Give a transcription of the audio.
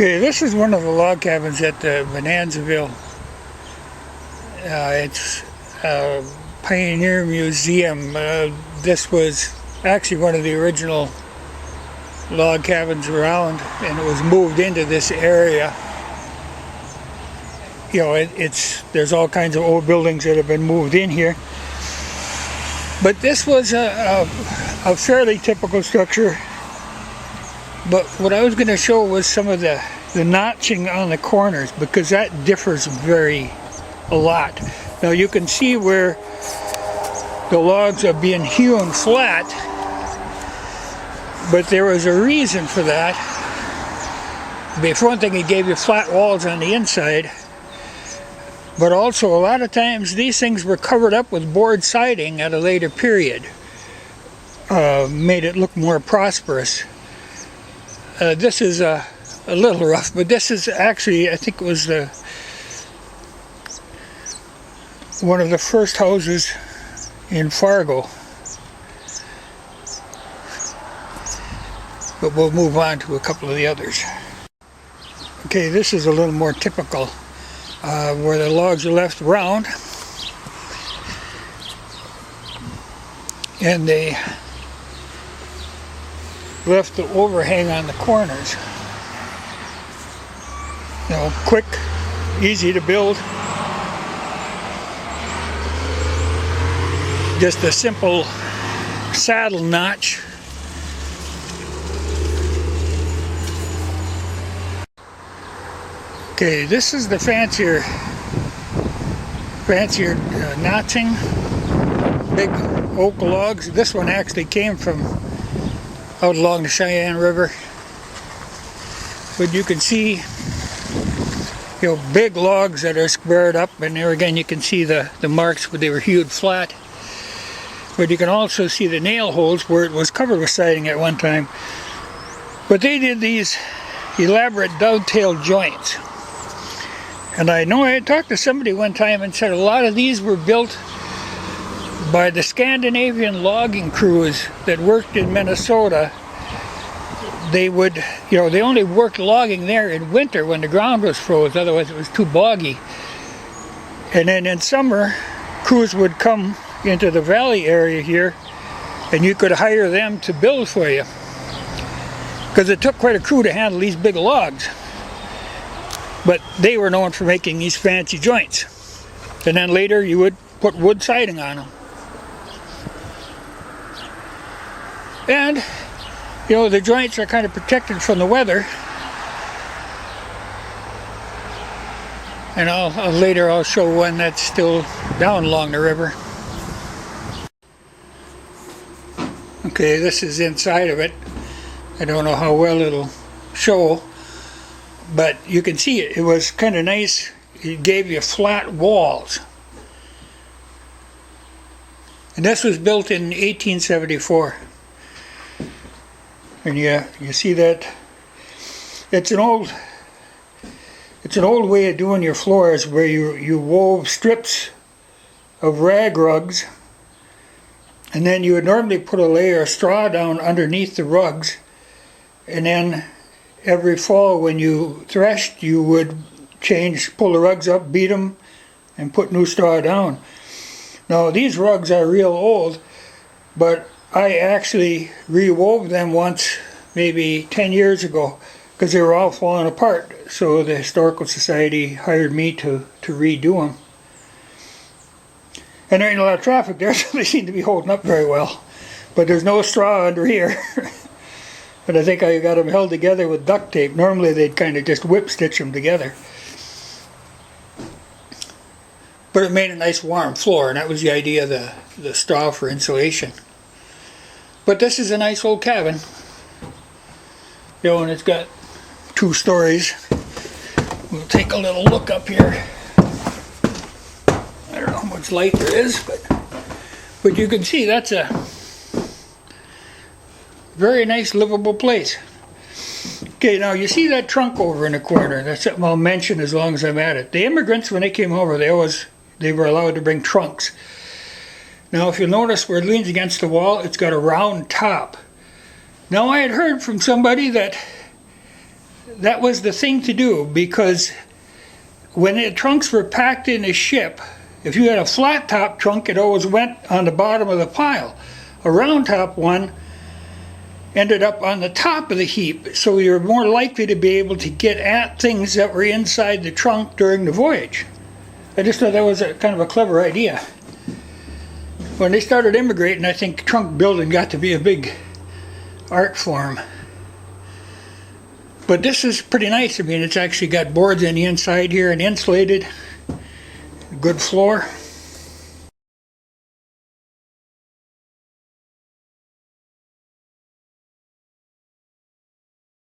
Okay, this is one of the log cabins at Bonanzaville. It's a Pioneer Museum. This was actually one of the original log cabins around, and it was moved into this area. You know, there's all kinds of old buildings that have been moved in here. But this was a fairly typical structure. But what I was going to show was some of the notching on the corners, because that differs a lot. Now you can see where the logs are being hewn flat, but there was a reason for that. For one thing, it gave you flat walls on the inside, but also a lot of times these things were covered up with board siding at a later period. Made it look more prosperous. This is a little rough, but this is actually, I think it was one of the first houses in Fargo. But we'll move on to a couple of the others. Okay, this is a little more typical, where the logs are left round, and they left the overhang on the corners. You know, quick, easy to build. Just a simple saddle notch. Okay, this is the fancier notching. Big oak logs. This one actually came from out along the Cheyenne River. But you can see, you know, big logs that are squared up, and there again you can see the marks where they were hewed flat. But you can also see the nail holes where it was covered with siding at one time. But they did these elaborate dovetail joints. And I know I had talked to somebody one time and said a lot of these were built by the Scandinavian logging crews that worked in Minnesota. They would, you know, they only worked logging there in winter when the ground was froze, otherwise it was too boggy. And then in summer, crews would come into the valley area here, and you could hire them to build for you. Because it took quite a crew to handle these big logs. But they were known for making these fancy joints. And then later you would put wood siding on them. And, you know, the joints are kind of protected from the weather. And later I'll show one that's still down along the river. Okay, this is inside of it. I don't know how well it'll show, but you can see it. It was kind of nice. It gave you flat walls. And this was built in 1874. And you see that it's an old way of doing your floors, where you wove strips of rag rugs, and then you would normally put a layer of straw down underneath the rugs, and then every fall when you threshed, you would pull the rugs up, beat them, and put new straw down. Now these rugs are real old, but I actually rewove them once, maybe 10 years ago, because they were all falling apart. So the Historical Society hired me to redo them. And there ain't a lot of traffic there, so they seem to be holding up very well. But there's no straw under here. But I think I got them held together with duct tape. Normally they'd kind of just whip stitch them together. But it made a nice warm floor, and that was the idea of the straw for insulation. But this is a nice old cabin. You know, and it's got 2 stories. We'll take a little look up here. I don't know how much light there is, but you can see that's a very nice livable place. Okay, now you see that trunk over in the corner. That's something I'll mention as long as I'm at it. The immigrants, when they came over, they were allowed to bring trunks. Now if you'll notice where it leans against the wall, it's got a round top. Now I had heard from somebody that that was the thing to do, because when the trunks were packed in a ship, if you had a flat top trunk, it always went on the bottom of the pile. A round top one ended up on the top of the heap, so you're more likely to be able to get at things that were inside the trunk during the voyage. I just thought that was a kind of a clever idea. When they started immigrating, I think trunk building got to be a big art form. But this is pretty nice. I mean, it's actually got boards on the inside here and insulated. Good floor.